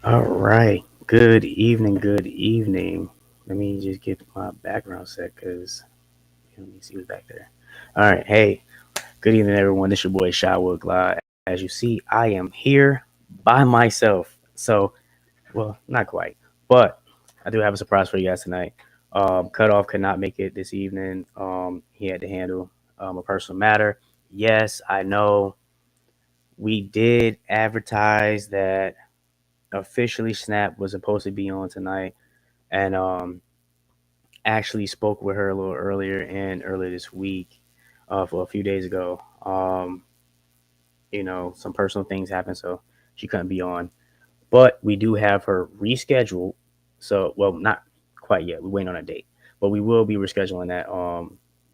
All right. Good evening. Good evening. Let me just get my background set because let me see who's back there. All right. Hey, good evening, everyone. This is your boy Shawwood Glide. As you see, I am here by myself. So, well, not quite, but I do have a surprise for you guys tonight. Cutoff could not make it this evening. He had to handle a personal matter. Yes, I know we did advertise that officially Snap was supposed to be on tonight, and actually spoke with her a little earlier this week, for a few days ago. Some personal things happened, so she couldn't be on. But we do have her rescheduled. So, well, not quite yet. We're waiting on a date, but we will be rescheduling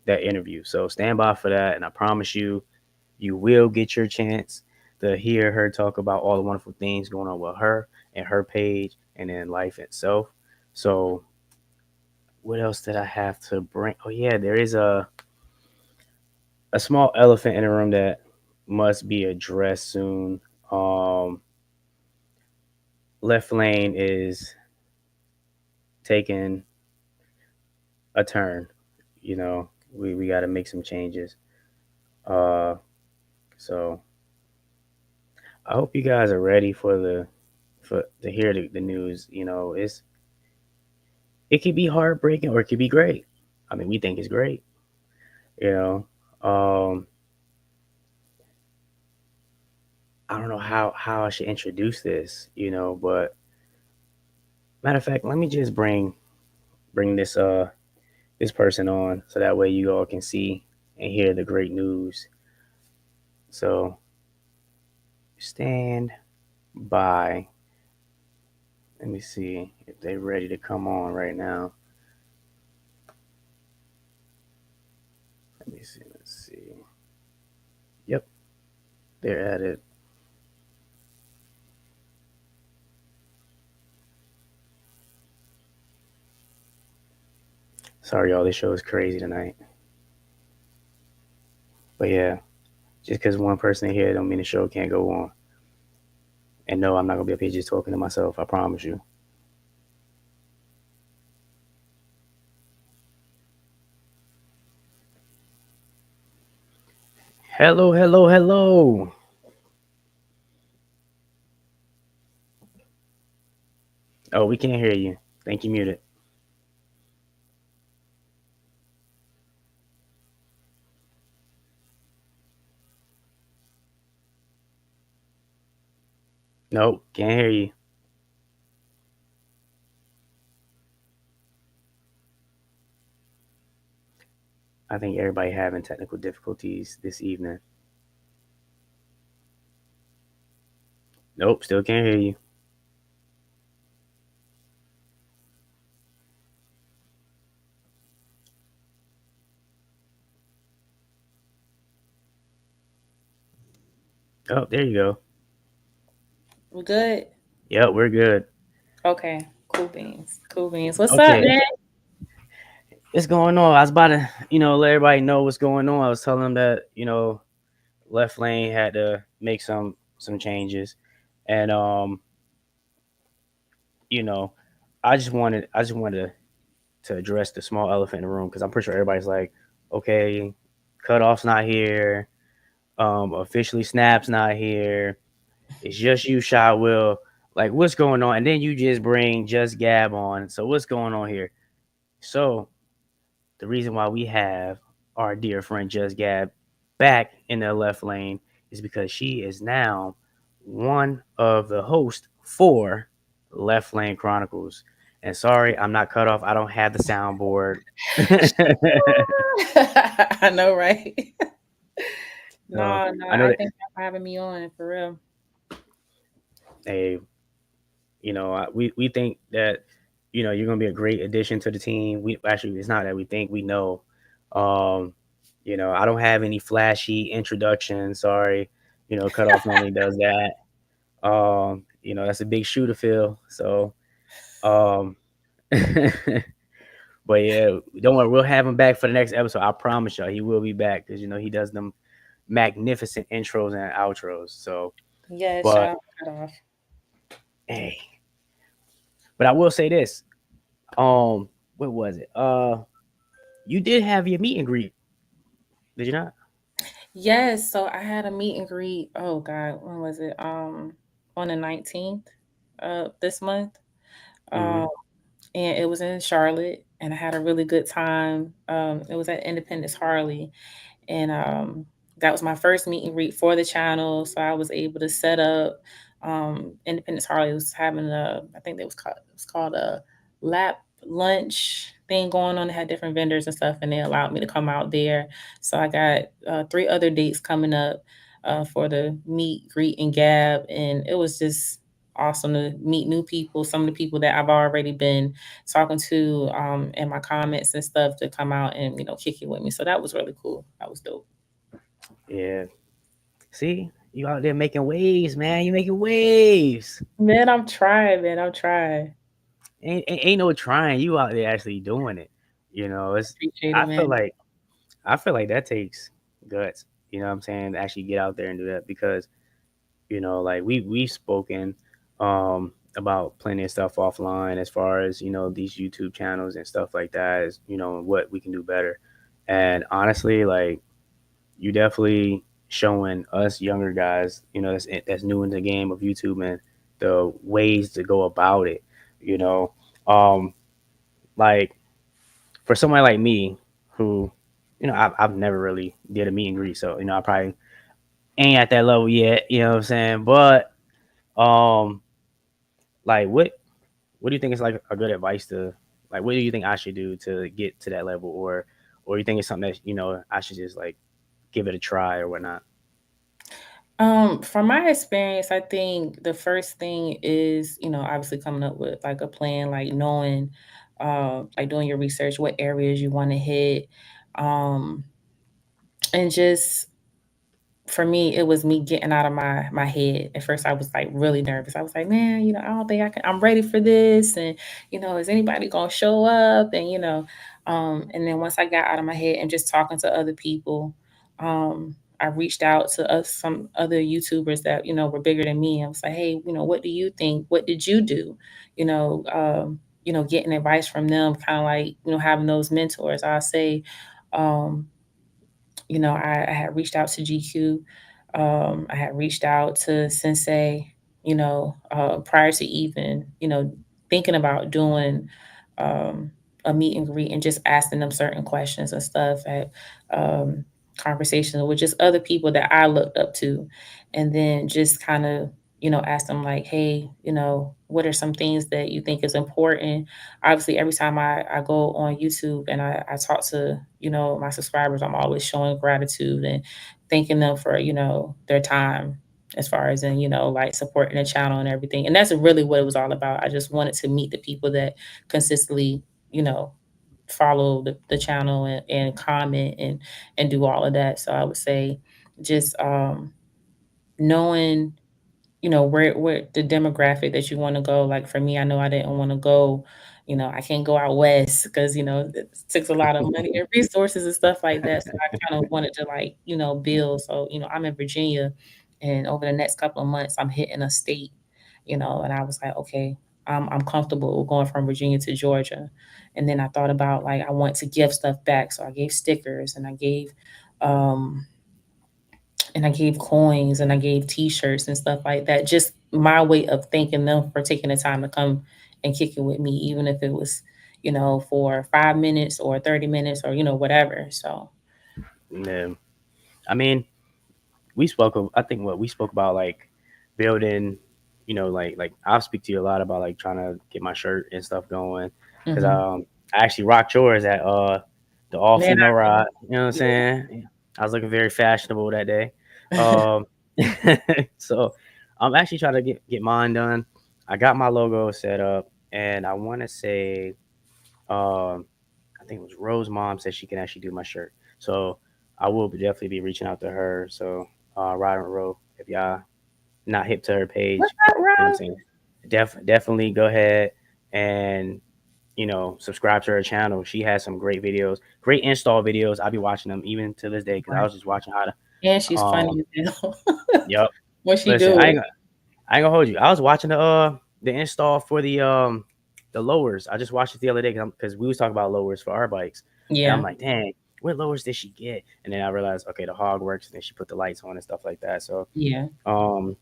that interview. So stand by for that, and I promise you, you will get your chance to hear her talk about all the wonderful things going on with her and her page and in life itself. So, what else did I have to bring? Oh yeah, there is a small elephant in the room that must be addressed soon. Um, Left lane is taking a turn. We got to make some changes. Uh, so I hope you guys are ready for to hear the news. It could be heartbreaking or it could be great. I mean, we think it's great. You know, um, I don't know how I should introduce this. But matter of fact, let me just bring this person on so that way you all can see and hear the great news. So stand by. Let me see if they're ready to come on right now. Let me see. Let's see. Yep, they're at it. Sorry, y'all. This show is crazy tonight. But yeah, just because one person here don't mean the show can't go on. And no, I'm not gonna be up here just talking to myself. I promise you. Hello, hello, hello. Oh, we can't hear you. Think you muted. Nope, can't hear you. I think everybody having technical difficulties this evening. Nope, still can't hear you. Oh, there you go. We good? Yep, we're good. Okay. Cool beans. Cool beans. What's up, Okay, man? what's going on? I was about to, let everybody know what's going on. I was telling them that, left lane had to make some changes, and you know, I just wanted to address the small elephant in the room because I'm pretty sure everybody's like, okay, cutoff's not here, officially snaps not here. It's just you, Shy Will. Like, what's going on? And then you just bring Just Gab on. So what's going on here? So the reason why we have our dear friend Just Gab back in the left lane is because she is now one of the hosts for Left Lane Chronicles. And sorry, I'm not cut off. I don't have the soundboard. I know, right? So No, no. I know I that. think for having me on for real. Hey, we think that you're gonna be a great addition to the team. We actually, it's not that we think, we know. Um, I don't have any flashy introduction. Sorry, cutoff normally does that. That's a big shoe to fill. So, um, but yeah, don't worry, we'll have him back for the next episode. I promise y'all, he will be back because he does them magnificent intros and outros. So, Yes, but child cut off. hey. But I will say this. What was it? You did have your meet and greet, did you not? Yes, so I had a meet and greet. Oh God, when was it? On the 19th this month. Mm-hmm. Um, and it was in Charlotte, and I had a really good time. It was at Independence Harley, and that was my first meet and greet for the channel. So I was able to set up. Independence Harley was having I think it was called a lap lunch thing going on. They had different vendors and stuff, and they allowed me to come out there. So I got 3 other dates coming up for the meet, greet, and gab, and it was just awesome to meet new people. Some of the people that I've already been talking to in my comments and stuff to come out and kick it with me. So that was really cool. That was dope. Yeah. See, you out there making waves, man. You making waves. Man, I'm trying, man. I'm trying. Ain't no trying. You out there actually doing it. It's. Appreciate it, I feel man. like I feel like that takes guts. You know what I'm saying? To actually get out there and do that because like we've spoken about plenty of stuff offline as far as these YouTube channels and stuff like that is what we can do better. And honestly, like you definitely showing us younger guys, that's new in the game of YouTube and the ways to go about it. You know, um, like for somebody like me who, I've never really did a meet and greet, so I probably ain't at that level yet. You know what I'm saying? But um, like what do you think is like a good advice to like what do you think I should do to get to that level or you think it's something that I should just like give it a try or whatnot? From my experience, I think the first thing is, obviously coming up with like a plan, like knowing, like doing your research, what areas you want to hit, um, and just for me, it was me getting out of my head. At first, I was like really nervous. I was like, man, I don't think I can. I'm ready for this, and is anybody gonna show up? And then once I got out of my head and just talking to other people, I reached out to some other YouTubers that were bigger than me. I was like, hey, what do you think? What did you do? Getting advice from them, kind of like having those mentors. I say. Um, I had reached out to GQ. I had reached out to Sensei, prior to even, thinking about doing um, a meet and greet and just asking them certain questions and stuff at um, conversations with just other people that I looked up to. And then just kind of, ask them like, hey, what are some things that you think is important? Obviously every time I go on YouTube and I talk to my subscribers, I'm always showing gratitude and thanking them for their time as far as in like supporting the channel and everything. And that's really what it was all about. I just wanted to meet the people that consistently you know follow the channel and comment and do all of that. So I would say just knowing where the demographic that you want to go. Like for me, I know I didn't want to go, I can't go out west because it takes a lot of money and resources and stuff like that. So I kind of wanted to like build. So I'm in Virginia, and over the next couple of months I'm hitting a state, and I was like, okay, I'm comfortable going from Virginia to Georgia. And then I thought about like I want to give stuff back, so I gave stickers um and I gave coins and I gave t-shirts and stuff like that. Just my way of thanking them for taking the time to come and kick it with me, even if it was, for 5 minutes or 30 minutes or, whatever. So Yeah. I mean, I think what we spoke about like building, like I'll speak to you a lot about like trying to get my shirt and stuff going because mhm. I actually rocked yours at the all Man, female ride. You know what I'm yeah. saying? Yeah. I was looking very fashionable that day. Um, so I'm actually trying to get mine done. I got my logo set up, and I want to say, um, I think it was Rose mom said she can actually do my shirt. So I will definitely be reaching out to her. So Ride and Row, if y'all not hip to her What's page, up, you know what I'm Rob? saying? Definitely go ahead and subscribe to her channel. She has some great videos, great install videos. I'll be watching them even to this day because I Right. was just watching how And to she's funny as hell. yep. What she Listen, do? I ain't gonna hold you. I was watching the install for the the lowers. I just watched it the other day because we was talking about lowers for our bikes, and I'm Yeah. like, dang, what lowers did she get? And then I realized, okay, the hog works, and then she put the lights on and stuff like that. So Yeah. um,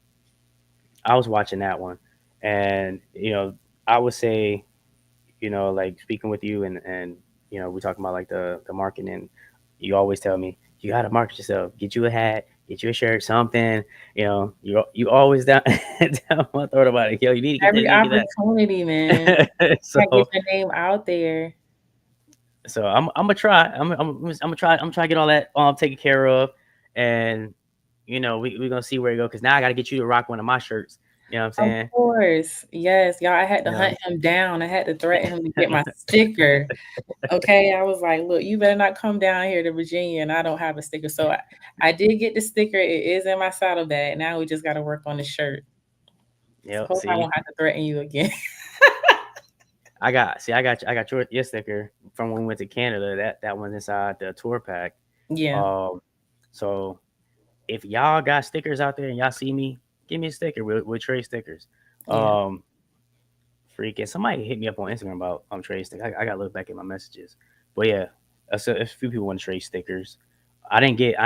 I was watching that one, and I would say, like speaking with you, and we talking about like the marketing. You always tell me you gotta market yourself. Get you a hat, get you a shirt, something. You always down down my throat about it. Yo, you need to get that. Every You need to opportunity, man. get that. Gotta get so your name out there. I'm gonna try. I'm gonna try. I'm trying to get all that taken care of, and we're gonna see where it go. Because now I gotta get you to rock one of my shirts. You know what I'm Of saying? course. Yes, y'all, I had to Yeah. hunt him down. I had to threaten him to get my sticker. Okay, I was like, "Look, you better not come down here to Virginia and I don't have a sticker." So I did get the sticker. It is in my saddle bag. Now we just got to work on the shirt. So Yep. hope I See, won't have to threaten you again. I got your sticker from when we went to Canada. That one's inside the tour pack. Yeah, Um, so if y'all got stickers out there and y'all see me, give me a sticker. We'll trade stickers. yeah, Um, freaking somebody hit me up on Instagram about trade stickers. I got to look back at my messages. But yeah, a few people want to trade stickers. I don't think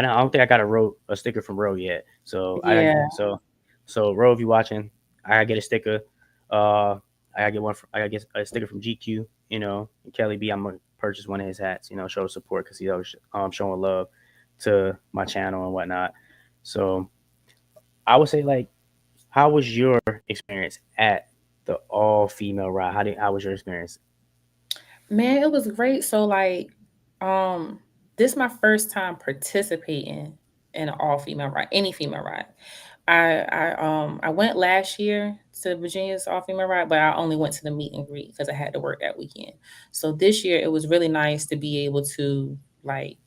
I got a sticker from Ro yet. So yeah, Ro, if you watching, I gotta get a sticker. Uh, I gotta get a sticker from GQ. And Kelly B. I'm gonna purchase one of his hats. Show support because he's always showing love to my channel and whatnot. So I would say, like, how was your experience at the all female ride? How was your experience? man, it was great. So like, um, this my first time participating in an all female ride, any female ride. I went last year to Virginia's all female ride, but I only went to the meet and greet because I had to work that weekend. So this year it was really nice to be able to like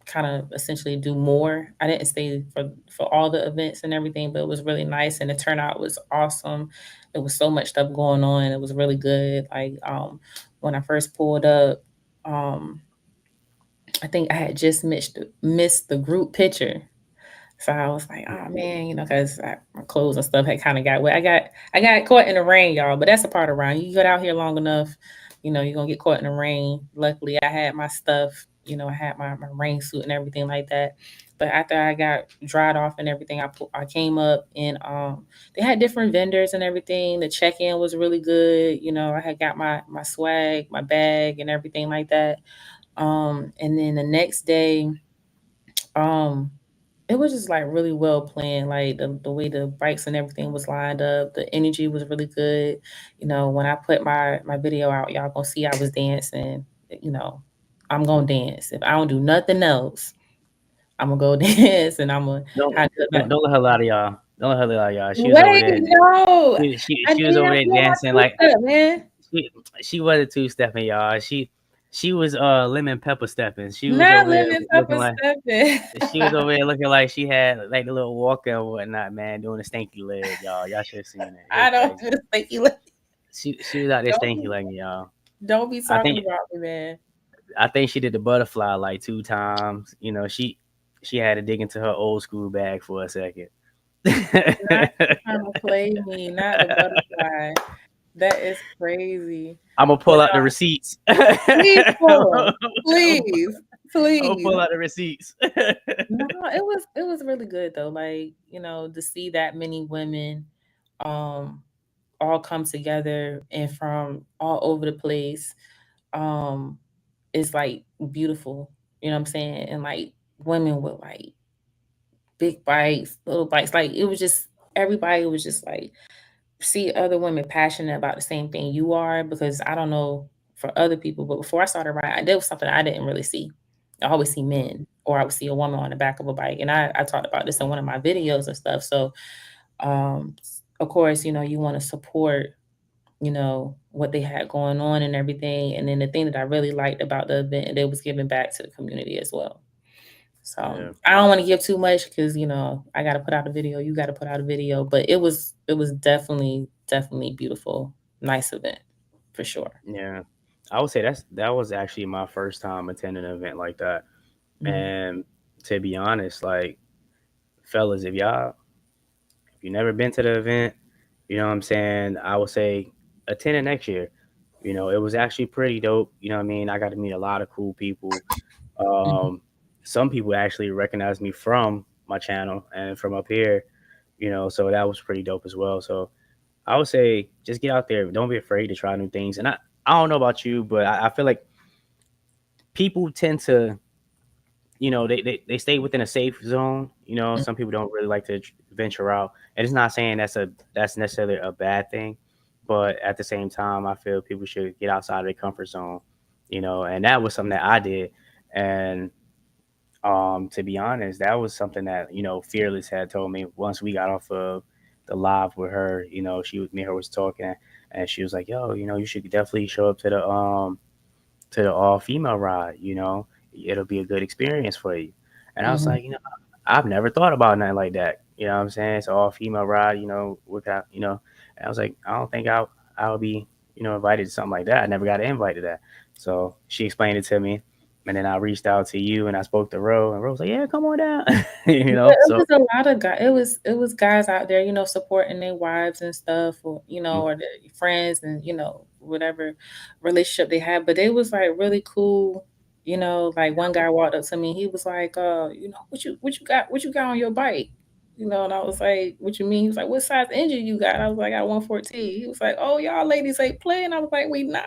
kind of essentially do more. I didn't stay for all the events and everything, but it was really nice and the turnout was awesome. There was so much stuff going on. It was really good. Like when I first pulled up, um I think I had just missed the group picture, so I was like, "Oh man," because my clothes and stuff had kind of got wet. I got caught in the rain, y'all, but that's a part of rain. You get out here long enough, you're gonna get caught in the rain. Luckily, I had my stuff. I had my rain suit and everything like that. But after I got dried off and everything, I came up and they had different vendors and everything. The check in was really good. I had got my swag, my bag, and everything like that. And then the next day, um, it was just like really well planned. Like the way the bikes and everything was lined up, the energy was really good. When I put my video out, y'all gonna see I was dancing. You know, I'm gonna dance. If I don't do nothing else, I'm gonna go dance and I'm gonna Don't have to don't let her lie to y'all. Don't let her lie to y'all. She was over wait. there. No, I She was did over not there do my dancing two like step, man. she she wasn't two stepping, y'all. She was lemon pepper stepping. She was Not over there lemon looking pepper like stepping. she had like the little walker and whatnot, man, doing a stanky leg, y'all. Y'all should have seen it. It was I don't crazy. just think you like, She was out there don't stanky be legging, y'all. don't be I talking think about me, man. I think she did the butterfly like two times. She had to dig into her old school bag for a second. Not trying to play me, not the butterfly. That is crazy. I'm gonna But pull out the receipts. please I'm pull 'em. Please, gonna please. pull out the receipts. No, it was really good though. Like, to see that many women um all come together and from all over the place um is like beautiful. You know what I'm saying? And like women with like big bikes, little bikes. Like it was just everybody was just like see other women passionate about the same thing you are because I don't know for other people, but before I started riding, there was something I didn't really see. I always see men or I would see a woman on the back of a bike. And I talked about this in one of my videos and stuff. So um of course, you want to support, what they had going on and everything. And then the thing that I really liked about the event, they was giving back to the community as well. So Yeah, I don't want to give too much because I got to put out a video. You got to put out a video, but it was definitely beautiful, nice event for sure. yeah. I would say that was actually my first time attending an event like that. Mm. And to be honest, like, fellas, if you never been to the event, you know what I'm saying, I would say attend it next year. It was actually pretty dope. You know what I mean? I got to meet a lot of cool people. Mhm. Um, some people actually recognized me from my channel and from up here. So that was pretty dope as well. So I would say just get out there. Don't be afraid to try new things. And I don't know about you, but I feel like people tend to, they stay within a safe zone. Some people don't really like to venture out. And it's not saying that's necessarily a bad thing, but at the same time, I feel people should get outside of their comfort zone. And that was something that I did. And to be honest, that was something that Fearless had told me once we got off of the live with her. Me and her was talking, and she was like, "Yo, you should definitely show up to the all female ride. It'll be a good experience for you." And I was Mhm. like, I've never thought about nothing like that. You know what I'm saying? It's all female ride. And I was like, I don't think I'll be invited to something like that. I never got an invite to that. So she explained it to me. And then I reached out to you and I spoke to Ro, and Ro was like, "Yeah, come on down." Yeah, it So was a lot of guys. It was guys out there, supporting their wives and stuff, or or their friends, and whatever relationship they had. But it was like really cool. Like one guy walked up to me. He was like, what you got on your bike? And I was like, what you mean? He was like, what size engine you got? I was like, I got 114. He was like, oh, y'all ladies ain't playing. I was like, we not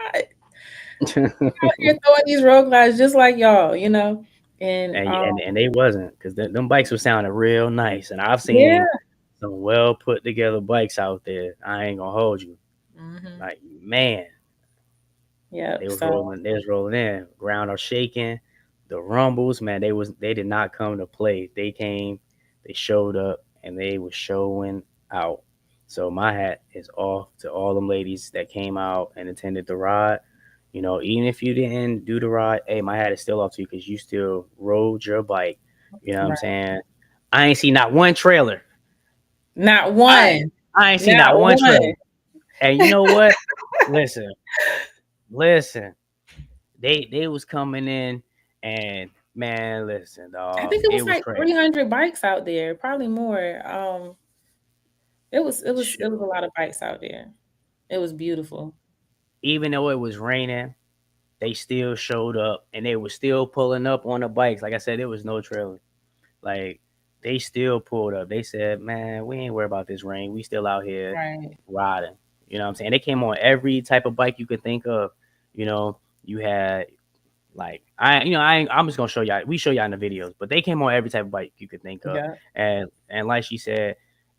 out here throwing these road glides just like y'all. And and they wasn't, because them bikes were sounding real nice, and I've seen yeah. some well put together bikes out there. I ain't gonna hold you. Hmm. Like, man, Yep. they was So rolling. They was rolling in. Ground are shaking. The rumbles, man. They did not come to play. They came. They showed up, and they was showing out. So my hat is off to all them ladies that came out and attended the ride. Even if you didn't do the ride, hey, my hat is still off to you because you still rode your bike. You know what I'm right. saying? I ain't seen not one trailer. Not I one. I ain't seen Not not one one. trailer. And you know what? Listen, listen. They was coming in, and man, listen, I dog, think it it was was like crazy. 300 bikes out there, probably more. It was a Shoot. lot of bikes out there. It was beautiful. Even though it was raining, they still showed up, and they were still pulling up on the bikes. Like I said, there was no trailer. Like, they still pulled up. They said, "Man, we ain't worried about this rain. We still out here Right. riding." You know what I'm saying? They came on every type of bike you could think of. You had, like, I'm just gonna show y'all. We show y'all in the videos, but they came on every type of bike you could think of. Yeah. And like she said,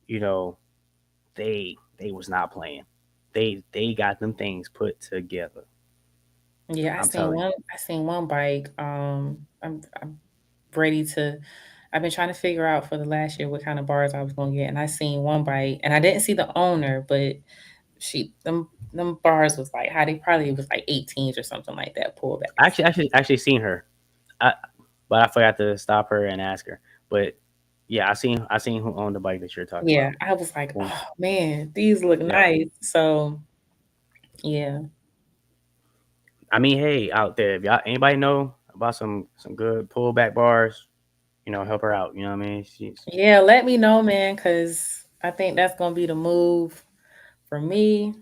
you know, they was not playing. They got them things put together. Yeah, I I'm seen telling you. one I seen one bike. I'm ready to I've been trying to figure out for the last year what kind of bars I was gonna get, and I seen one bike, and I didn't see the owner, but them bars was like how they probably was like 18s or something like that I pullbacks. actually seen her, I, but I forgot to stop her and ask her. But yeah, I seen who owned the bike that you're talking Yeah, about. I was like, Boom. oh man, these look Yeah. nice. So yeah, I mean, hey, out there, if y'all anybody know about some good pullback bars, help her out. You know what I mean? She's yeah. Let me know, man, because I think that's gonna be the move for me.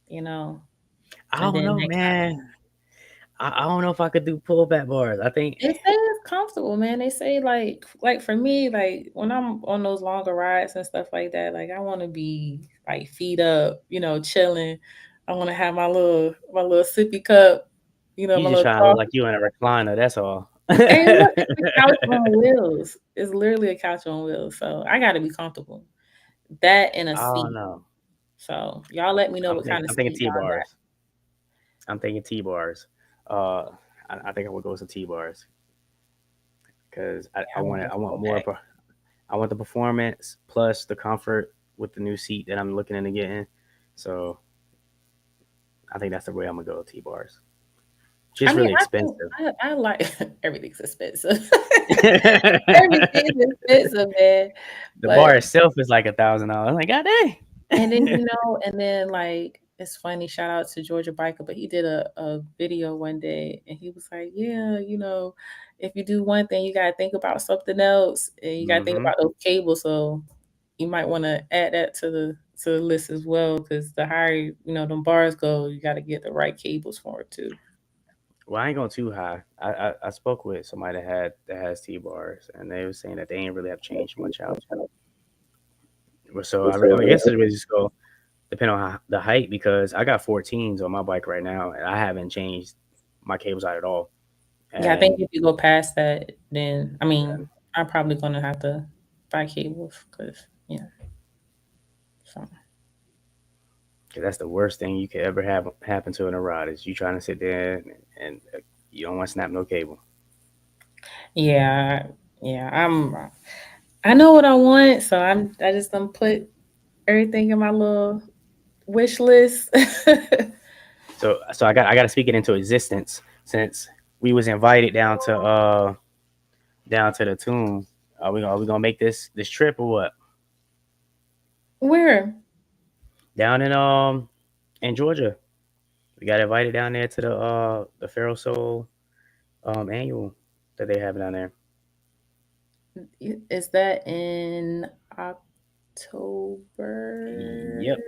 You know, I and don't then know, next time. man. I don't know if I could do pullback bars. I think They say it's comfortable, man. They say like for me, like when I'm on those longer rides and stuff like that, like I want to be like feet up, chilling. I want to have my little sippy cup, you my just little trying to look like coffee. you in a recliner. That's all. And look, it's a couch on wheels. It's literally a couch on wheels. So I got to be comfortable. That and a I don't seat. know. So y'all let me know what kind of I'm thinking seat T y'all got. bars. I'm thinking T bars. Uh, I think I would go with some T bars because Yeah, I want the I want full more. pack. I want the performance plus the comfort with the new seat that I'm looking into getting. So I think that's the way I'm gonna go with T bars. I Just mean, really I think expensive. I like everything's expensive. The Everything's expensive, man. But bar itself is like $1,000. I'm like, God and then dang. like it's funny, shout out to Georgia Biker, but he did a video one day and he was like, yeah, if you do one thing, you gotta think about something else and you gotta think Hmm. about those cables. So you might want to add that to the list as well, because the higher them bars go, you got to get the right cables for it too. Well, I ain't going too high. I spoke with somebody that has T bars, and they were saying that they ain't really have changed much out. So I guess it really just go depend on the height because I got 14s on my bike right now, and I haven't changed my cables out at all. Yeah, I think And if you go past that, then I mean, I'm probably gonna have to buy cables because yeah. So that's the worst thing you could ever have happen to in a ride is you trying to sit there and you don't want to snap no cable. yeah, yeah, I know what I want, so I just don't put everything in my little wish list. So I got to speak it into existence since we was invited down to the tomb. Are we gonna make this trip or what? Where? Down in Georgia, we got invited down there to the Pharaoh Soul annual that they have down there. Is that in October? Yep,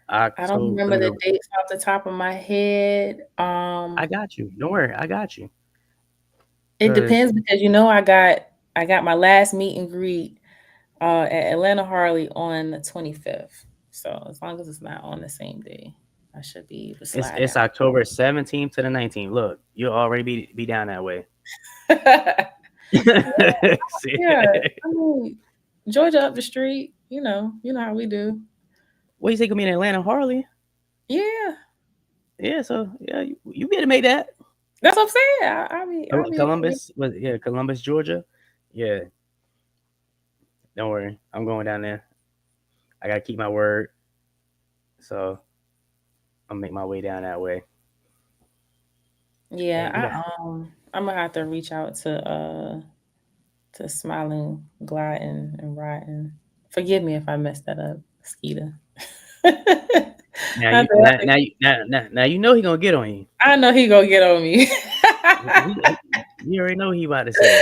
I don't October. Let remember me the go. dates off the top of my head. I got you. Don't worry, I got you. It Cause depends because I got my last meet and greet at Atlanta Harley on the 25th. So as long as it's not on the same day, I should be able to slide it's October 17th to the 19th. Look, you'll already be down that way. down. See? Yeah, I mean Georgia up the street. You know how we do. What you think of me in Atlanta, Harley? Yeah, Yeah, so yeah, you better make that. that's what I'm saying. I be able to make. Columbus, was yeah, Columbus, Georgia. Yeah, don't worry, I'm going down there. I gotta keep my word, so I'll make my way down that way. Yeah, And we got I'm gonna have to reach out to Smiling, Gliding, and Riding. Forgive me if I messed that up, Skeeta. now I, you think- now now you now you know he gonna get on you. I know he gonna get on me. You already know he about to say.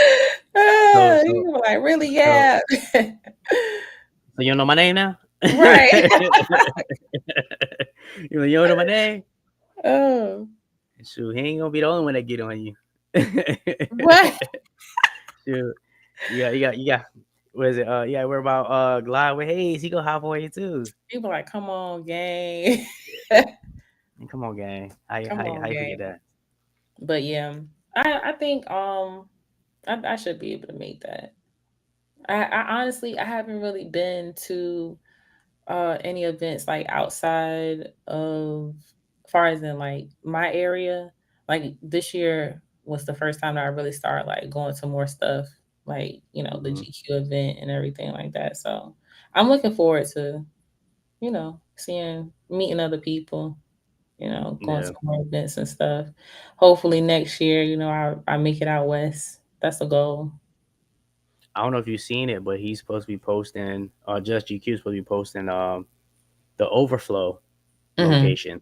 So He so was like, really? so Yeah. so you don't know my name now. Right. You don't know my name. Oh, Shoot, he ain't gonna be the only one that get on you. what? Shoot, you got. What is it? Yeah, we're about Glide with Hayes. He gonna hop on you too. People like, come on, gang. Come on, gang. How you Come how you, on, how you gang. forget that? But yeah, I think I should be able to make that. I honestly I haven't really been to any events like outside of far as in like my area. Like this year was the first time that I really started like going to more stuff, like the Hmm. GQ event and everything like that. So I'm looking forward to seeing meeting other people, going to Yeah, more events and stuff. Hopefully next year, I make it out west. That's the goal. I don't know if you've seen it, but he's supposed to be posting. Just GQ is supposed to be posting the overflow Hmm. location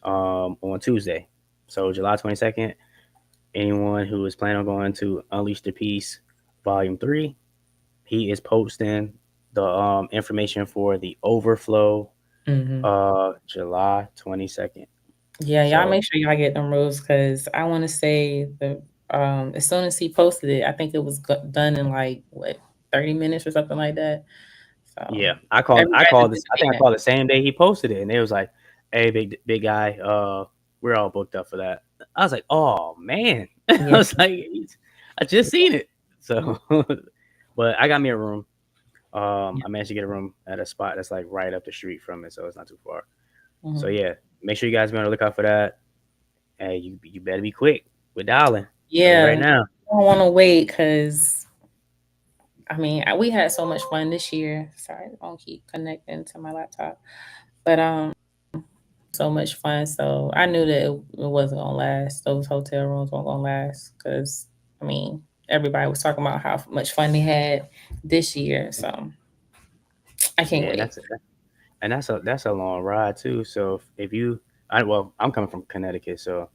on Tuesday. So July 22nd. Anyone who is planning on going to Unleash the Peace Volume 3, he is posting the information for the overflow Hmm. July 22nd. Yeah, y'all So make sure y'all get them rules because I want to say the as soon as he posted it, I think it was done in like what 30 minutes or something like that. So yeah, I everybody called just this. been I think I debating called the same day he posted it, and it was like, "Hey, big guy, we're all booked up for that." I was like, "Oh man," it. I Yeah, was like, "I just seen it." yeah. So, but I got me a room. I managed to get a room at a spot that's like right up the street from it, so it's not too far. So Hmm. yeah, make sure you guys be on the lookout for that. Hey, you better be quick with dialing. Tell you Yeah, right now. I don't want to wait because I mean we had so much fun this year. Sorry, I don't keep connecting to my laptop, but so much fun. So I knew that it wasn't gonna last. Those hotel rooms weren't gonna last because I mean everybody was talking about how much fun they had this year. So I can't Yeah, wait. that's a long ride too. So if you, I'm coming from Connecticut, so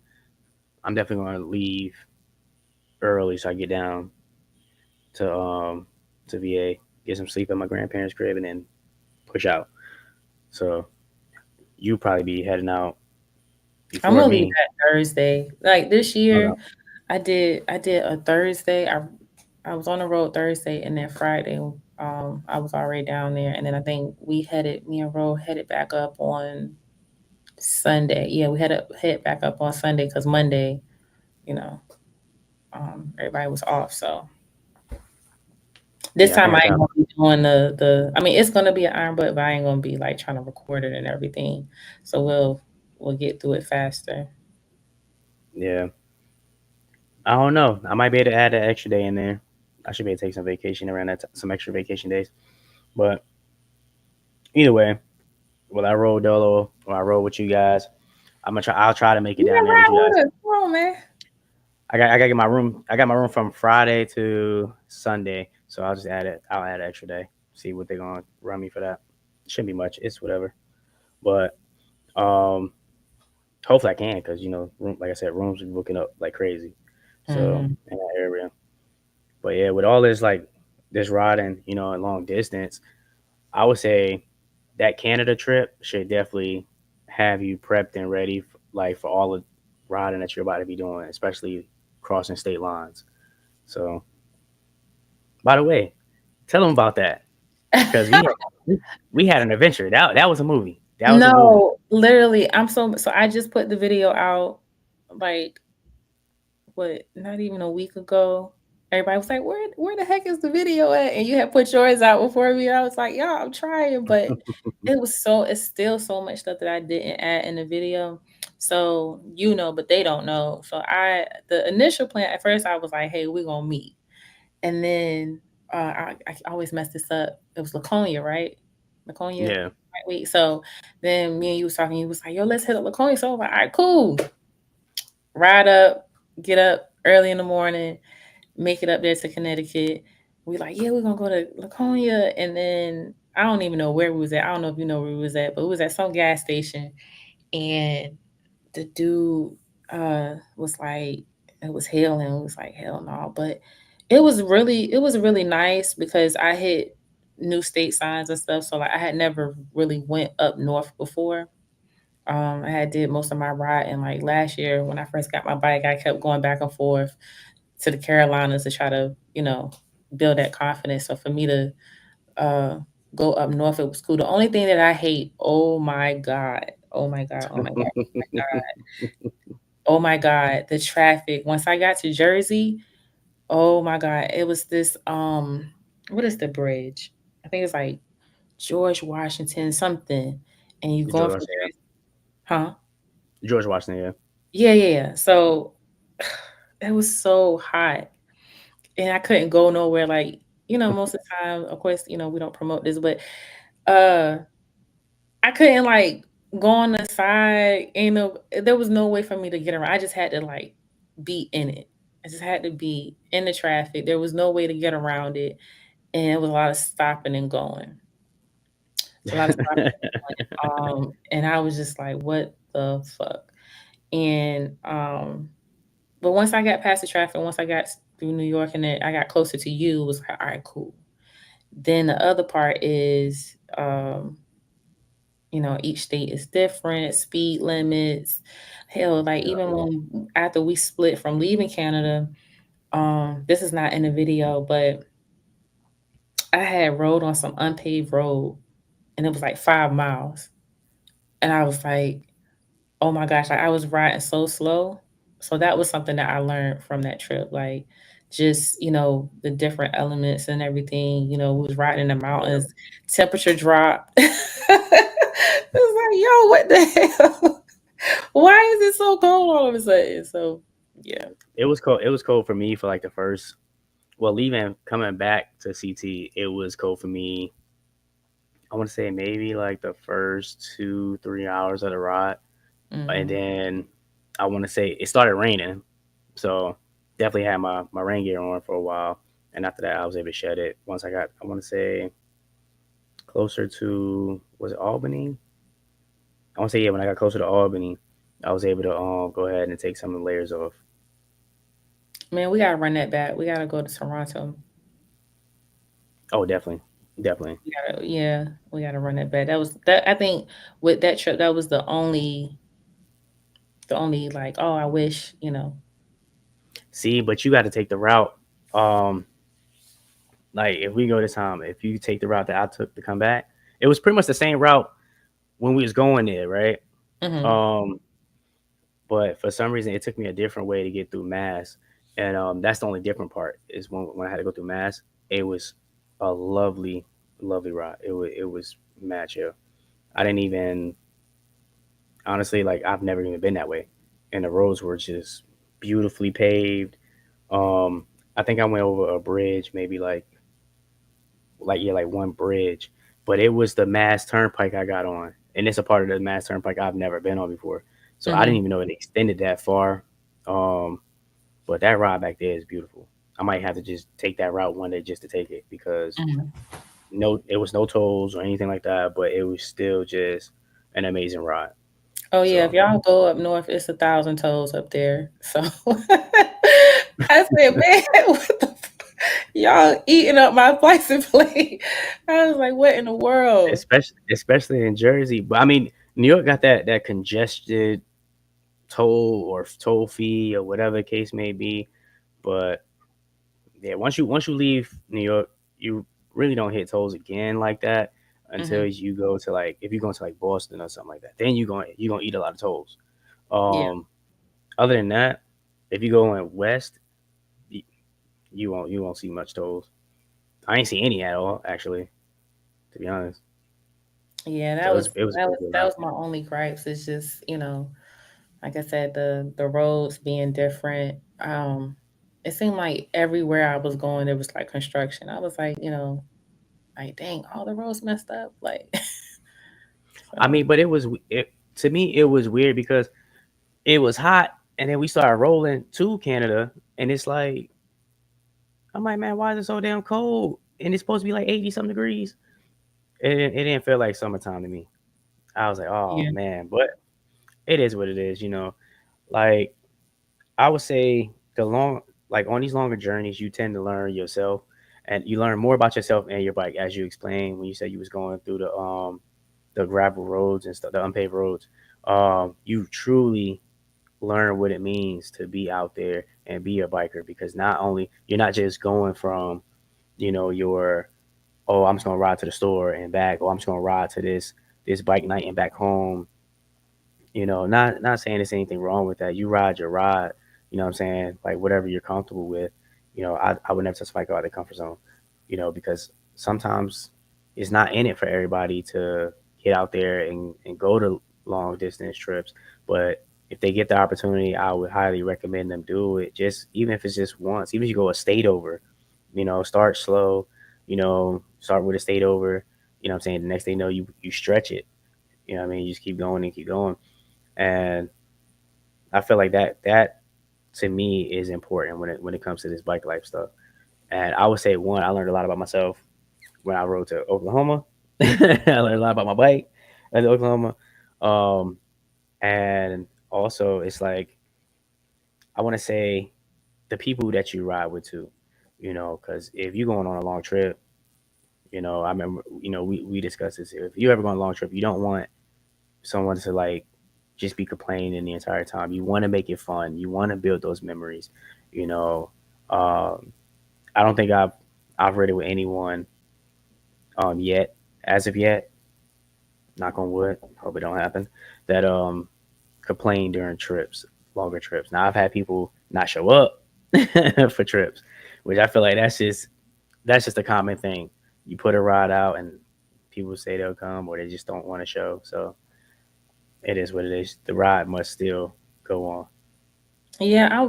I'm definitely going to leave early so I get down to VA. get some sleep at my grandparents' crib, and then push out. So you probably be heading out I'm before gonna leave me. that Thursday. Like this year, Okay. I did a Thursday. I was on the road Thursday, and then Friday, I was already down there, and then I think me and Ro headed back up on Sunday. Yeah, we had to head back up on Sunday because Monday, you know, everybody was off. So this Yeah, I time think I I try. ain't gonna be doing the. I mean, it's gonna be an iron, but I ain't gonna be like trying to record it and everything. So we'll get through it faster. Yeah, I don't know. I might be able to add an extra day in there. I should be able to take some vacation around some extra vacation days. But either way, will I roll dolo or I roll with you guys? I'm gonna try. I'll try to make it You down can there with ride you guys. with us. Come on, man. I gotta get my room. I got my room from Friday to Sunday, so I'll just add it. I'll add an extra day. See what they're gonna run me for that. Shouldn't be much. It's whatever. But um, hopefully I can because like I said, rooms are booking up like crazy. So Hmm. in that area. But yeah, with all this like this riding, and long distance, I would say that Canada trip should definitely have you prepped and ready like for all the riding that you're about to be doing, especially crossing state lines. So, by the way, tell them about that because we had an adventure. That was a movie. That was a movie. No, literally, so I just put the video out like what, not even a week ago. Everybody was like, "Where the heck is the video at?" And you had put yours out before me. I was like, "Yeah, I'm trying," but it's still so much stuff that I didn't add in the video. So but they don't know. So the initial plan at first I was like, "Hey, we're gonna meet," and then I always mess this up. It was Laconia, right? Laconia, Yeah. right? Wait, so then me and you was talking. You was like, "Yo, let's hit up Laconia." So I was like, "All right, cool." Ride up, get up early in the morning, make it up there to Connecticut. We like, yeah, we're gonna go to Laconia, and then I don't even know where we was at. I don't know if you know where we was at, but we was at some gas station, and the dude was like, it was hailing. It was like, hell no, but it was really nice because I hit new state signs and stuff. So like, I had never really went up north before. I had did most of my riding like last year when I first got my bike. I kept going back and forth to the Carolinas to try to, build that confidence. So for me to uh, go up north, it was cool. The only thing that I hate, oh my God, oh my God, oh my God, oh my God, the traffic. Once I got to Jersey, oh my God, it was this, what is the bridge? I think it's like George Washington something. And you going George from Washington. Jersey, huh? Yeah. George Washington. Yeah. Yeah, yeah, yeah. So it was so hot and I couldn't go nowhere. Like, most of the time, of course, we don't promote this, but uh I couldn't like go on the side. There was no way for me to get around. I just had to like be in it. I just had to be in the traffic. There was no way to get around it. And it was a lot of stopping and going. It's a lot of stopping and going. And I was just like, what the fuck? And but once I got past the traffic, once I got through New York and then I got closer to you, it was like, all right, cool. Then the other part is, each state is different, speed limits. Hell, like even when after we split from leaving Canada, this is not in the video, but I had rode on some unpaved road and it was like 5 miles. And I was like, oh my gosh, like I was riding so slow. So that was something that I learned from that trip. Like just, the different elements and everything, we was riding in the Yeah. mountains, temperature dropped. It was like, yo, what the hell? Why is it so cold all of a sudden? So yeah. It was cold. It was cold for me for like the first. Well, leaving coming back to CT, it was cold for me. I want to say maybe like the first 2 3 hours of the ride, and Mm. then I want to say it started raining, so definitely had my rain gear on for a while, and after that I was able to shed it once I got, I want to say, closer to, was it Albany? I want to say, yeah, when I got closer to Albany, I was able to go ahead and take some of the layers off. Man, we gotta run that back. We gotta go to Toronto. Oh, definitely. definitely. Yeah, we gotta run that back. That was that. I think with that trip, that was the only like, oh, I wish, you know. See, but you got to take the route. Um, like if we go this time, if you take the route that I took to come back, it was pretty much the same route when we was going there, right? Hmm. Um, but for some reason, it took me a different way to get through Mass, and that's the only different part is when I had to go through Mass. It was a lovely, lovely ride. It was mad chill. I didn't even honestly like I've never even been that way, and the roads were just beautifully paved. Um, I think I went over a bridge, maybe like yeah, like one bridge, but it was the Mass Turnpike I got on, and it's a part of the Mass Turnpike I've never been on before, so I didn't Hmm. even know it extended that far. Um, but that ride back there is beautiful. I might have to just take that route one day just to take it because Hmm. no, it was no tolls or anything like that, but it was still just an amazing ride. Oh yeah, if So y'all go up north, it's 1,000 toes up there. So I said, man, what the y'all eating up my license plate? I was like, what in the world? especially in Jersey, but I mean New York got that congested toll or toll fee or whatever the case may be, but yeah, once you leave New York, you really don't hit tolls again like that until Hmm. you go to like if you go to like Boston or something like that. Then you gonna eat a lot of tolls. Yeah. Um, other than that, if you go in west, you, you won't see much tolls. I ain't see any at all actually, to be honest. Yeah, So it was a that pretty was good that ride. was my only gripes. It's just, like I said, the roads being different. It seemed like everywhere I was going, there was like construction. I was like, like dang, all the roads messed up. Like, I so mean, but to me it was weird because it was hot, and then we started rolling to Canada, and it's like I'm like, man, why is it so damn cold? And it's supposed to be like 80 something degrees. It didn't feel like summertime to me. I was like, oh yeah. man, but it is what it is. Like I would say like on these longer journeys, you tend to learn yourself, and you learn more about yourself and your bike as you explained when you said you was going through the gravel roads and stuff, the unpaved roads. You truly learn what it means to be out there and be a biker because not only you're not just going from your oh, I'm just gonna ride to the store and back, or I'm just gonna ride to this bike night and back home. Not saying there's anything wrong with that. You ride your ride, you know what I'm saying? Like whatever you're comfortable with. I would never touch a bike out of the comfort zone, because sometimes it's not in it for everybody to get out there and go to long distance trips. But if they get the opportunity, I would highly recommend them do it. Just even if it's just once, even if you go a state over, start slow, start with a state over, you know what I'm saying? The next thing you know, you stretch it. You know what I mean? You just keep going and keep going. And I feel like that to me is important when it comes to this bike life stuff. And I would say one, I learned a lot about myself when I rode to Oklahoma. I learned a lot about my bike at Oklahoma. Um, and also it's like I want to say the people that you ride with too, because if you're going on a long trip, I remember, we discussed this. If you ever go on a long trip, you don't want someone to like just be complaining the entire time. You want to make it fun. You want to build those memories. You know, um, I don't think I've read it with anyone yet, as of yet. Knock on wood. Hope it don't happen. That complain during trips, longer trips. Now I've had people not show up for trips, which I feel like that's just a common thing. You put a ride out and people say they'll come or they just don't want to show. So it is what it is. The ride must still go on. Yeah,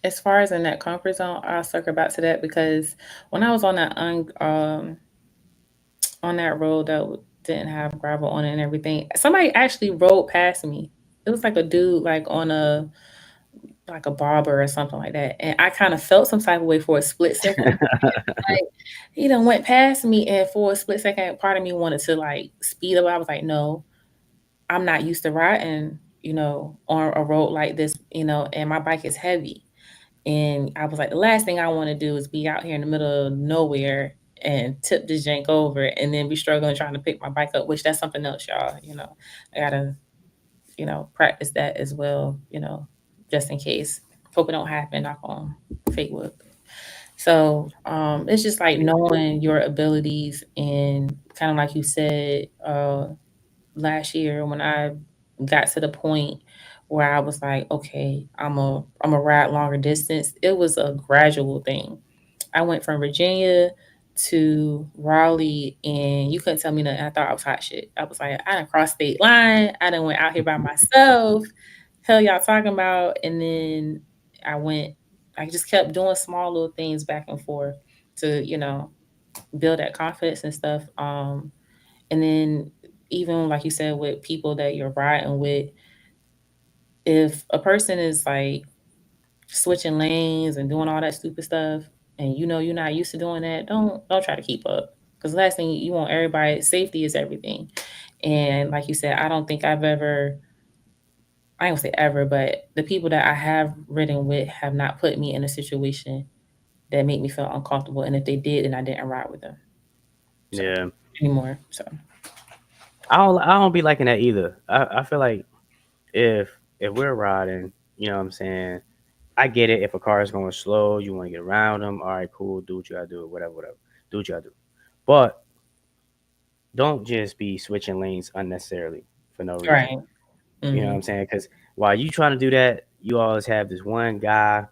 as far as in that comfort zone, I'll circle back to that because when I was on that road that didn't have gravel on it and everything, somebody actually rode past me. It was like a dude like on a like a barber or something like that, and I kind of felt some type of way for a split second. Like he done went past me, and for a split second, part of me wanted to like speed up. I was like, no, I'm not used to riding, on a road like this, and my bike is heavy. And I was like, the last thing I want to do is be out here in the middle of nowhere and tip this jank over and then be struggling trying to pick my bike up, which that's something else, y'all. I gotta, practice that as well, just in case. Hope it don't happen, knock on fake wood. So it's just like knowing your abilities and kind of like you said, last year when I got to the point where I was like, okay, I'm a ride longer distance. It was a gradual thing. I went from Virginia to Raleigh, and you couldn't tell me nothing. I thought I was hot shit. I was like, I done crossed state line. I done went out here by myself. Hell, y'all talking about? And then I went. I just kept doing small little things back and forth to build that confidence and stuff. And then even like you said with people that you're riding with, if a person is like switching lanes and doing all that stupid stuff and you're not used to doing that, don't try to keep up. Because the last thing you want, everybody, safety is everything. And like you said, I don't think I've ever, I don't say ever, but the people that I have ridden with have not put me in a situation that made me feel uncomfortable. And if they did, then I didn't ride with them. So Yeah. anymore. So I don't be liking that either. I feel like if we're riding, you know what I'm saying, I get it. If a car is going slow, you want to get around them. All right, cool. Do what you gotta do. Whatever, whatever. Do what you gotta do. But don't just be switching lanes unnecessarily for no reason. right. You know what Hmm. I'm saying? Because while you trying to do that, you always have this one guy.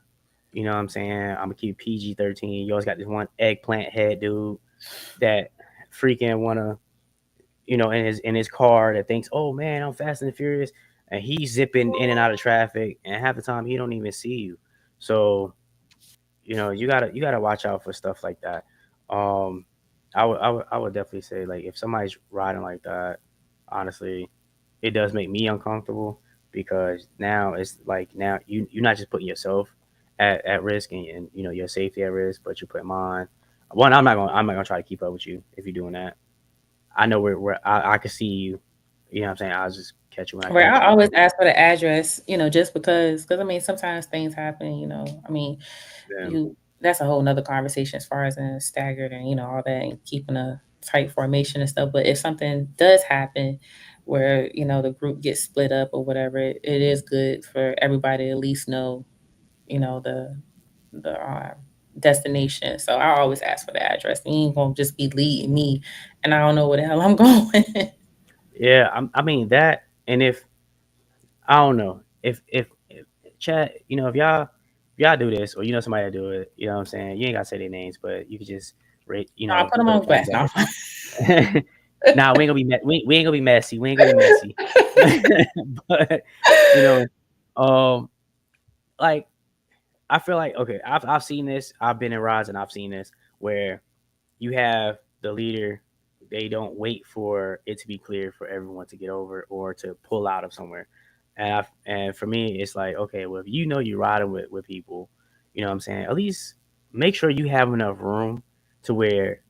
You know what I'm saying? I'm gonna keep PG-13. You always got this one eggplant head dude that freaking wanna, in his car that thinks, oh man, I'm fast and furious, and he's zipping in and out of traffic, and half the time he don't even see you. So you gotta watch out for stuff like that. Um, I would definitely say, like, if somebody's riding like that, honestly, it does make me uncomfortable because now it's like now you're not just putting yourself at risk and your safety at risk, but you put mine. One, I'm not gonna try to keep up with you if you're doing that. I know where I can see you. You know what I'm saying? I'll just catch you when I Right, catch I you. always ask for the address, just because I mean, sometimes things happen, I mean, Yeah, you that's a whole nother conversation as far as in staggered and, all that and keeping a tight formation and stuff. But if something does happen where, the group gets split up or whatever, it is good for everybody to at least know, the destination. So I always ask for the address. You ain't gonna just be leading me and I don't know where the hell I'm going. yeah. I mean that, and if I don't know if chat, if y'all do this, or somebody that do it, you know what I'm saying. You ain't gotta say their names, but you could just rate, I'll put them put a on thumbs blast. No. up. Nah, we ain't gonna be messy. We ain't gonna be messy. But you know, um, like I feel like, okay, I've seen this. I've been in rides and I've seen this where you have the leader. They don't wait for it to be clear for everyone to get over or to pull out of somewhere. And for me, it's like, okay, well, if you're riding with people, you know what I'm saying, at least make sure you have enough room to where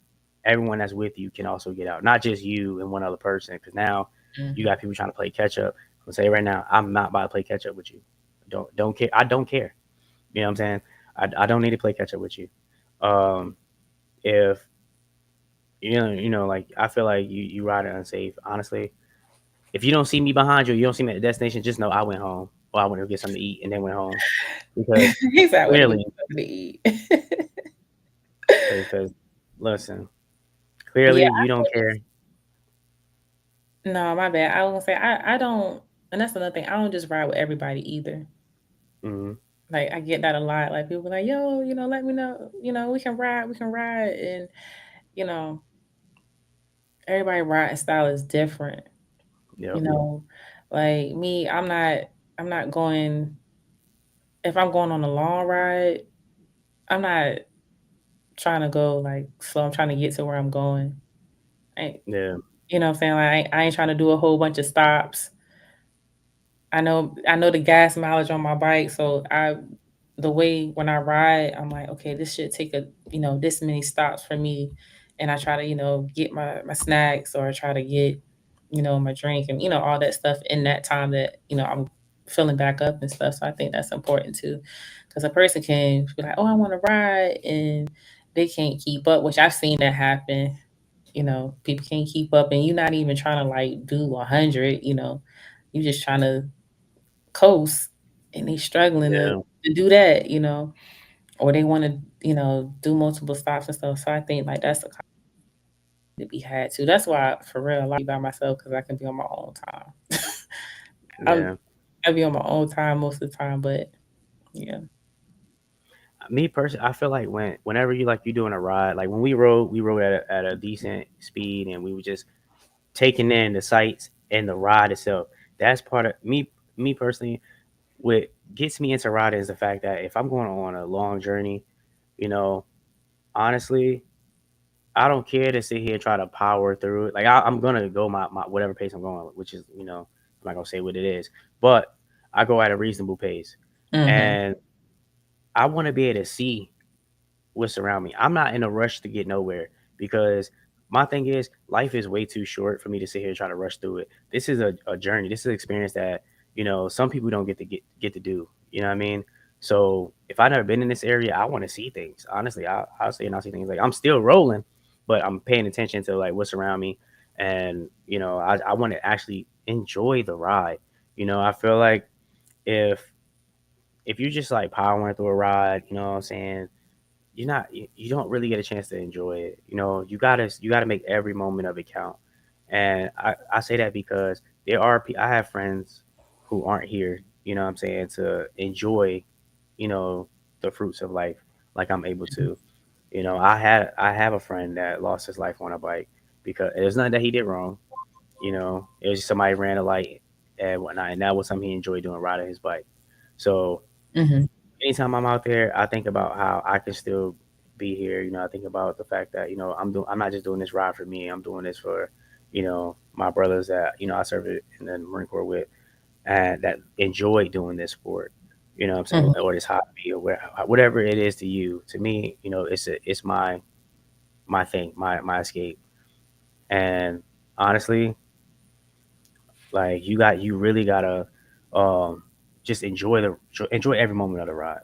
everyone that's with you can also get out, not just you and one other person. Because now you got Mhm. people trying to play catch up. I'm gonna say right now, I'm not about to play catch up with you. Don't care. I don't care. You know what I'm saying? I don't need to play catch up with you. Um, if like, I feel like you ride it unsafe. Honestly, if you don't see me behind you, you don't see me at the destination, just know I went home or I went to get something to eat and then went home because He said, "I want to get clearly, something to eat." because listen, Yeah, clearly you don't care. no, my bad. I was gonna say I don't, and that's another thing. I don't just ride with everybody either. Hmm. Like I get that a lot. Like people be like, "Yo, let me know. We can ride." And you know, everybody riding style is different. You Yep. know, like me, I'm not going. If I'm going on a long ride, I'm not trying to go like slow. I'm trying to get to where I'm going. I, Yeah. you know what I'm saying? Like I ain't trying to do a whole bunch of stops. I know the gas mileage on my bike, so the way when I ride, I'm like, okay, this should take this many stops for me, and I try to get my snacks or try to get my drink and all that stuff in that time that I'm. filling back up and stuff. So I think that's important too, because a person can be like, "Oh, I want to ride," and they can't keep up, which I've seen that happen. People can't keep up, and you're not even trying to like do 100. You're just trying to coast, and they struggling to Yeah, do that. Or they want to do multiple stops and stuff. So I think like that's a to be had too. That's why for real I like by myself because I can be on my own time. I'm yeah. I be on my own time most of the time, but yeah. Me personally, I feel like whenever you doing a ride, like when we rode at a decent speed, and we were just taking in the sights and the ride itself. That's part of me. Me personally, what gets me into riding is the fact that if I'm going on a long journey, you know, honestly, I don't care to sit here and try to power through it. Like I'm gonna go my whatever pace I'm going, which is I'm not gonna say what it is, but I go at a reasonable pace, Mhm. and I want to be able to see what's around me. I'm not in a rush to get nowhere because my thing is life is way too short for me to sit here and try to rush through it. This is a journey. This is an experience that some people don't get to do. You know what I mean? So if I've never been in this area, I want to see things. Honestly, I'll say and I'll see things like I'm still rolling, but I'm paying attention to like what's around me, and I want to actually enjoy the ride. I feel like if if you're just like powering through a ride, you know what I'm saying, you don't really get a chance to enjoy it. You gotta make every moment of it count. And I say that because I have friends who aren't here, you know what I'm saying, to enjoy, you know, the fruits of life like I'm able to. I have a friend that lost his life on a bike because there's nothing that he did wrong. It was just somebody ran a light and whatnot, and that was something he enjoyed doing, riding his bike. So Mhm. anytime I'm out there, I think about how I can still be here. I think about the fact that I'm not just doing this ride for me. I'm doing this for my brothers that I served in the Marine Corps with, and that enjoy doing this sport. You know what I'm saying, Mhm. or this hobby, or whatever it is to you. To me, it's my thing, my escape. And honestly, like you really gotta um just enjoy every moment of the ride.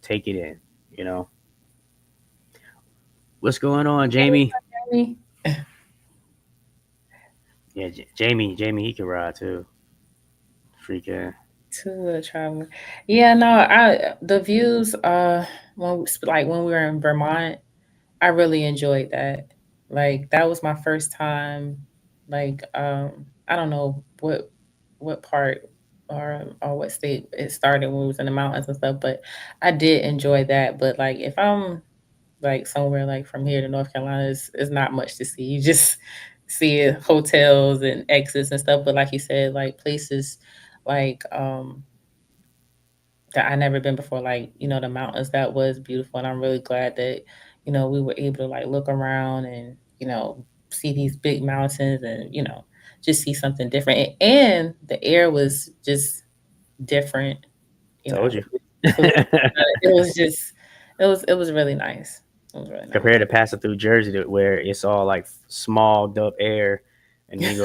Take it in. You know. What's going on, Jamie? Me Yeah, Jamie, he can ride too. Freaking too traveling. Yeah, no, I the views like when we were in Vermont, I really enjoyed that. Like that was my first time. Like I don't know what part or what state it started when we was in the mountains and stuff, but I did enjoy that. But like if I'm like somewhere like from here to North Carolina, is not much to see. You just see hotels and exits and stuff. But like you said, like places like that I never been before, like, the mountains, that was beautiful. And I'm really glad that, we were able to like look around and, see these big mountains and, just see something different. And the air was just different, told you. clear. It was just, it was really nice. It was really Compared to passing through Jersey, where it's all like small up air, and then you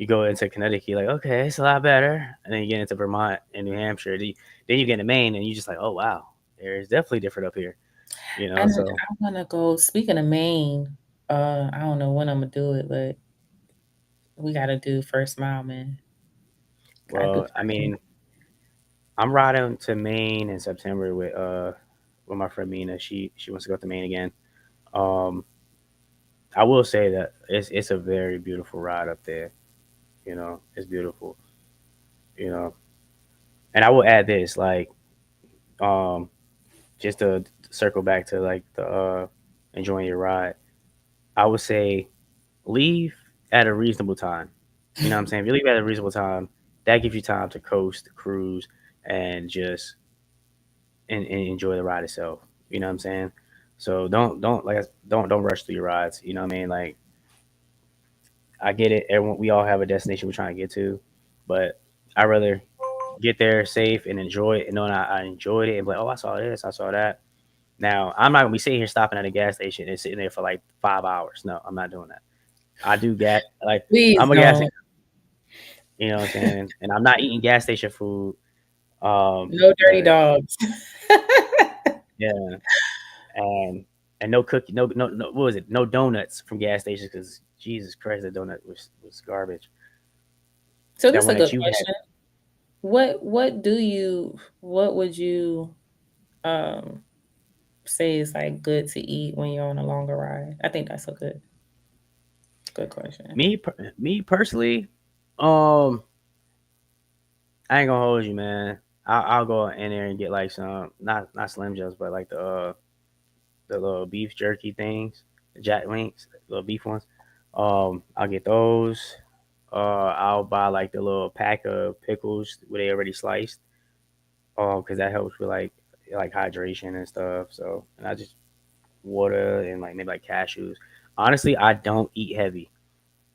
go into Connecticut, like okay, it's a lot better, and then you get into Vermont and New Hampshire, then you get to Maine, and you just like, oh wow, air is definitely different up here. And So I want to go, speaking of Maine, I don't know when I'm going to do it, but we got to do First Mile, man. Got to do well, I First Mile. mean, I'm riding to Maine in September with my friend Mina. She wants to go to Maine again. Um, I will say that it's a very beautiful ride up there. It's beautiful. You know, and I will add this, like, um, just to circle back to like the enjoying your ride. I would say leave at a reasonable time. You know what I'm saying? If you leave at a reasonable time, that gives you time to coast, cruise, and just and enjoy the ride itself. You know what I'm saying? So don't rush through your rides. You know what I mean? Like I get it. Everyone, we all have a destination we're trying to get to, but I rather get there safe and enjoy it, and knowing I enjoyed it and be like, oh, I saw this, I saw that. Now I'm not gonna be sitting here stopping at a gas station and sitting there for like 5 hours. No, I'm not doing that. I do gas like Please I'm a gas. don't. You know what I'm saying? And I'm not eating gas station food. No dirty But dogs. yeah, and no cookie, no. What was it? No donuts from gas stations because Jesus Christ, the donut was garbage. So That this is one a good that you had. question. What would you um say is like good to eat when you're on a longer ride? I think that's a good question. Me personally, um, I ain't gonna hold you, man. I'll go in there and get like some not Slim Jims, but like the little beef jerky things, the Jack Links, little beef ones. I'll get those. I'll buy like the little pack of pickles where they already sliced. Because that helps with like hydration and stuff. So and I just water and like maybe like cashews. Honestly, I don't eat heavy.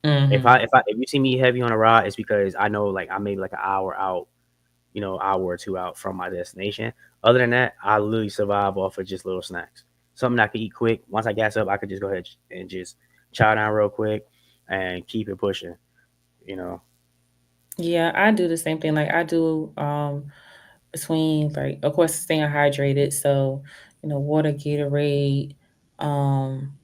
Hmm. If you see me eat heavy on a ride, it's because I know like I'm maybe like an hour out, hour or two out from my destination. Other than that, I literally survive off of just little snacks. Something I can eat quick. Once I gas up, I could just go ahead and just chow down real quick and keep it pushing. You know. Yeah, I do the same thing. Like I do between like of course staying hydrated, so water, Gatorade, um,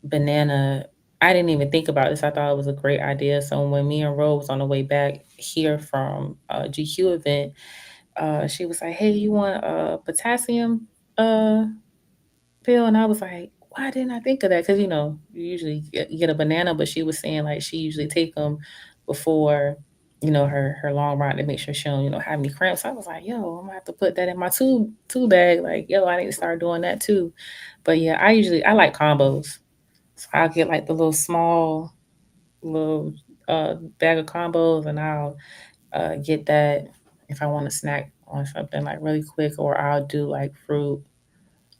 banana. I didn't even think about this. I thought it was a great idea. So when me and Rose was on the way back here from GQ event, she was like, "Hey, you want a potassium uh pill?" And I was like, "Why didn't I think of that?" Because you usually get a banana, but she was saying like she usually take them before her long ride to make sure she don't have any cramps. I was like, "Yo, I'm gonna have to put that in my tube bag." Like, yo, I need to start doing that too. But yeah, I like combos, so I'll get like the little small little bag of combos, and I'll get that if I want to snack on something like really quick, or I'll do like fruit.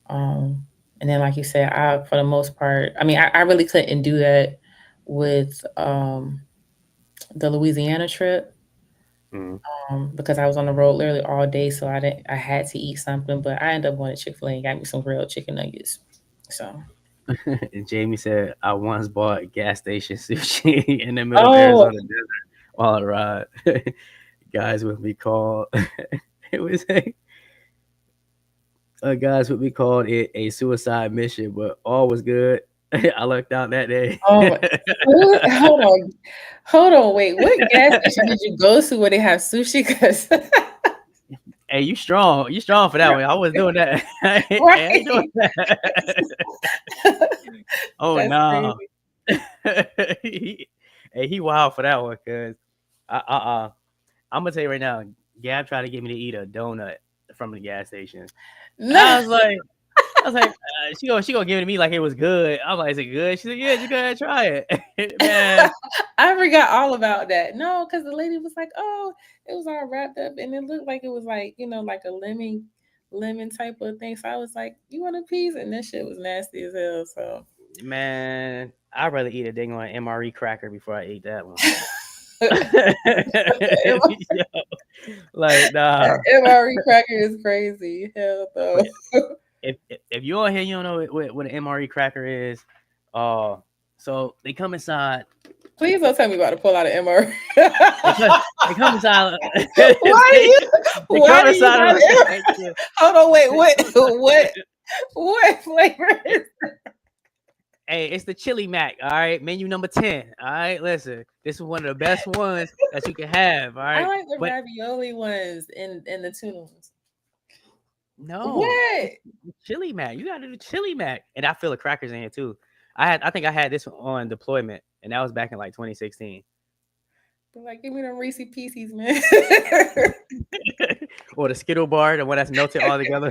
Um, and then, like you said, I for the most part, I mean, I really couldn't do that with the Louisiana trip Mm. because I was on the road literally all day, so I had to eat something. But I ended up going to Chick-fil-A and got me some grilled chicken nuggets. So, And Jamie said, I once bought gas station sushi in the middle of oh, Arizona desert while I ride. Guys would be called. It was guys would be called it a suicide mission, but all was good. I lucked out that day. oh, hold on, wait. What gas station did you go to where they have sushi? Because Hey, you strong. You strong for that one. I was doing that. Hey, I ain't doing right, that. Oh that's no. crazy. He wild for that one, cause I'm gonna tell you right now, Gab tried to get me to eat a donut from the gas station. No. I was like, she gonna give it to me like it was good. I'm like, is it good? She said, yeah, just go ahead and try it, man. I forgot all about that. No, because the lady was like, "Oh, it was all wrapped up, and it looked like it was like like a lemon type of thing." So I was like, "You want a piece?" And that shit was nasty as hell. So Man, I'd rather eat a dang on MRE cracker before I eat that one. Yo, like nah. MRE cracker is crazy. Hell But no. if you on here, you don't know what an MRE cracker is. Uh, so they come inside. Please don't tell me about to pull out an MRE. They come. They come inside. Why do they, you? they Why come do you inside of got a it? pack. Hold on, wait, what? What flavor is? Hey, it's the chili mac. All right, menu number 10. All right, listen, this is one of the best ones that you can have. All I right, like the but ravioli ones and the tuna ones. no, What? it's chili mac. You got to do chili mac, and I feel the crackers in here too. I think I had this on deployment, and that was back in like 2016. They're like, give me them Reese Pieces, man. Or the Skittle bar, the one that's melted all together.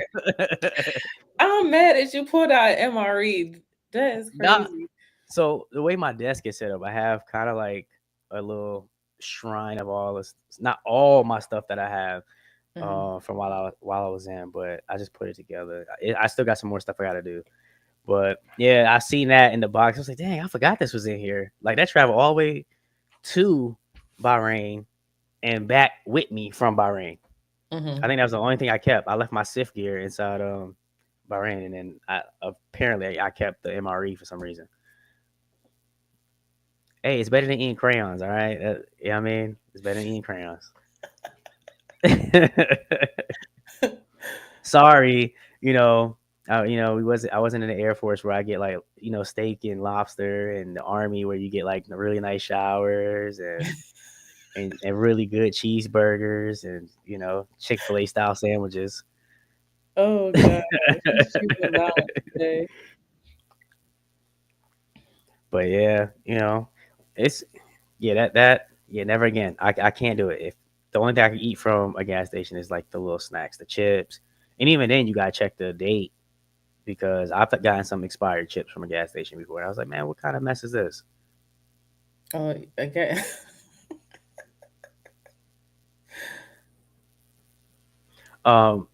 I'm mad that you pulled out MRE. That is Nah. crazy. So the way my desk is set up, I have kind of like a little shrine of all this. Not all my stuff that I have Hmm. from while I was in, but I just put it together. I still got some more stuff I got to do. But yeah, I seen that in the box. I was like, dang, I forgot this was in here. Like that traveled all the way to Bahrain and back with me from Bahrain. I Hmm. think that was the only thing I kept. I left my SIF gear inside Bahrain, and then apparently I kept the MRE for some reason. Hey, it's better than eating crayons. All right. Yeah, I mean, it's better than eating crayons. Sorry, I wasn't in the Air Force where I get like steak and lobster, and the Army where you get like the really nice showers and really good cheeseburgers and Chick-fil-A style sandwiches. Oh god, you strict the balance today. But yeah, it's yeah, never again. I can't do it. If the only thing I can eat from a gas station is like the little snacks, the chips, and even then you gotta check the date because I've gotten some expired chips from a gas station before. I was like, man, what kind of mess is this? Oh, okay. Um,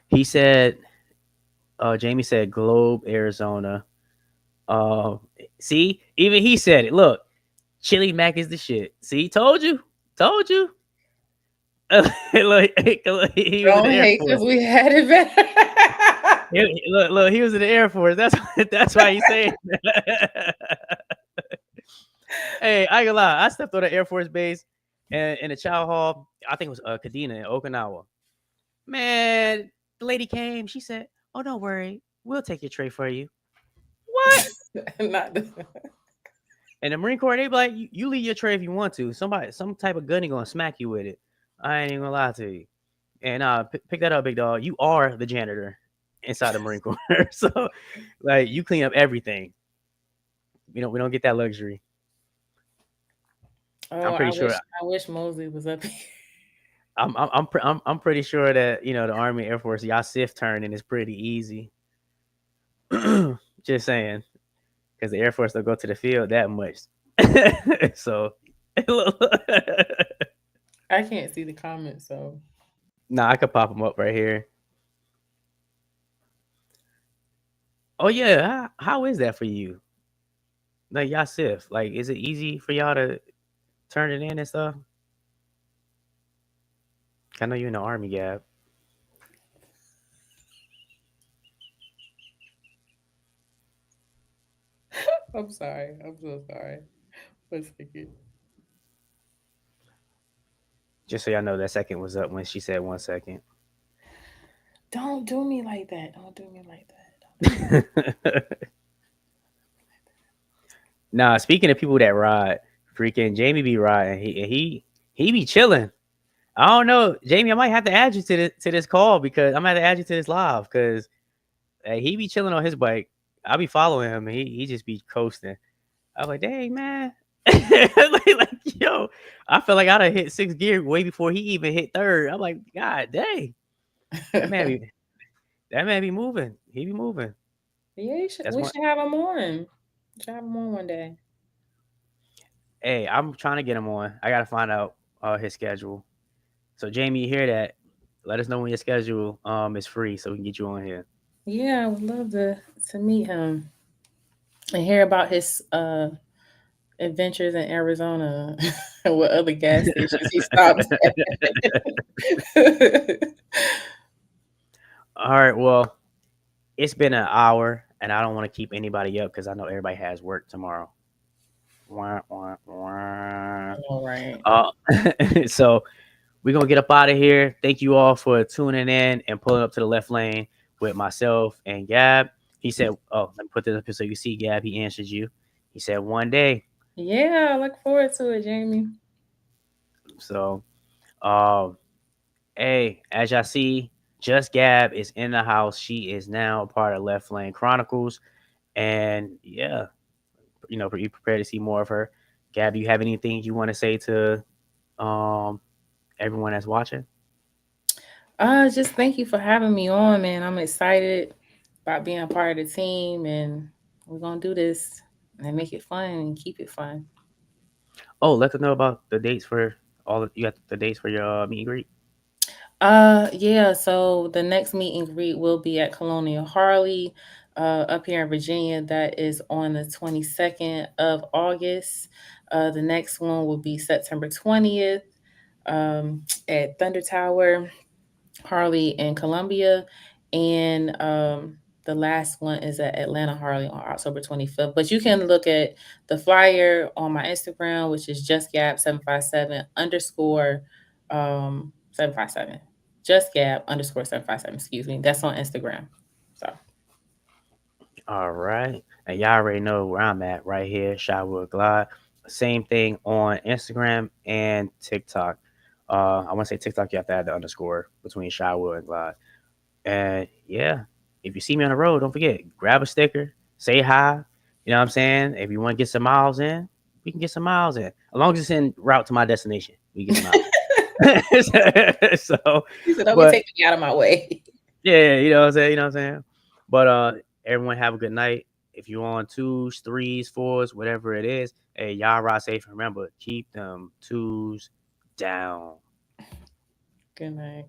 he said, Jamie said Globe, Arizona. Uh, see, even he said it. Look, Chili Mac is the shit. See, told you. Look, he was in Don't the Air hate Force. because we had it better. Look, he was in the Air Force. That's why he's saying. Hey, I ain't gonna lie. I stepped on the Air Force base and in the chow hall. I think it was Kadena in Okinawa. Man, the lady came. She said, "Oh, don't worry, we'll take your tray for you." What? Not the- And the Marine Corps, they be like, you leave your tray if you want to. Somebody, some type of gunny gonna smack you with it. I ain't even gonna lie to you. And pick that up, big dog. You are the janitor inside the Marine Corps, so like you clean up everything. We don't get that luxury. Oh, I'm pretty sure. I wish Mosley was up here. I'm pretty sure that the Army Air Force y'all sift turning is pretty easy. Just saying, because the Air Force don't go to the field that much. So, I can't see the comments, so nah, I could pop them up right here. Oh yeah, how is that for you? Like y'all sift, like is it easy for y'all to turn it in and stuff? I know you're in the Army, Gab. I'm sorry. I'm so sorry. One second. Just so y'all know, that second was up when she said 1 second. Don't do me like that. Don't do me like that. Don't do me. Nah, speaking of people that ride, freaking Jamie be riding. He be chilling. I don't know, Jamie. I might have to add you to this call because I'm gonna have to add you to this live because he be chilling on his bike. I be following him and he just be coasting. I'm like, dang man, like yo, I feel like I'd have hit sixth gear way before he even hit third. I'm like, God dang, that man be that man be moving. He be moving. Yeah, That's we one. should have him on. We should have him on one day. Hey, I'm trying to get him on. I gotta find out his schedule. So Jamie, you hear that? Let us know when your schedule is free so we can get you on here. Yeah, I would love to meet him and hear about his adventures in Arizona and what other gas stations he stopped at. All right. Well, it's been an hour, and I don't want to keep anybody up because I know everybody has work tomorrow. Wah, wah, wah. All right. Uh, so we're gonna get up out of here. Thank you all for tuning in and pulling up to the left lane with myself and Gab. He said, "Oh, let me put this up here so you see Gab." He answered you. He said, "One day." Yeah, I look forward to it, Jamie. So, um, hey, as y'all see, Just Gab is in the house. She is now a part of Left Lane Chronicles, and yeah, be prepared to see more of her. Gab, do you have anything you want to say to um everyone that's watching? Just thank you for having me on, man. I'm excited about being a part of the team, and we're gonna do this and make it fun and keep it fun. Oh, let us know about the dates for you got the dates for your meet and greet. Yeah, so the next meet and greet will be at Colonial Harley, up here in Virginia. That is on the 22nd of August. The next one will be September 20th, at Thunder Tower, Harley, and Columbia. And The last one is at Atlanta Harley on October 25th. But you can look at the flyer on my Instagram, which is justgap757 underscore 757. Justgap underscore 757, excuse me. That's on Instagram. So All right. And y'all already know where I'm at right here, Shywood Glide. Same thing on Instagram and TikTok. I want to say TikTok, you have to add the underscore between Shywood and Glide. And yeah, if you see me on the road, don't forget, grab a sticker, say hi. You know what I'm saying? If you want to get some miles in, we can get some miles in. As long as it's en route to my destination, we can get some miles in. So, he said, "Don't be but taking me out of my way." yeah, you know what I'm saying? You know what I'm saying? But everyone have a good night. If you're on twos, threes, fours, whatever it is, hey, y'all ride safe. And remember, keep them twos down. Good night.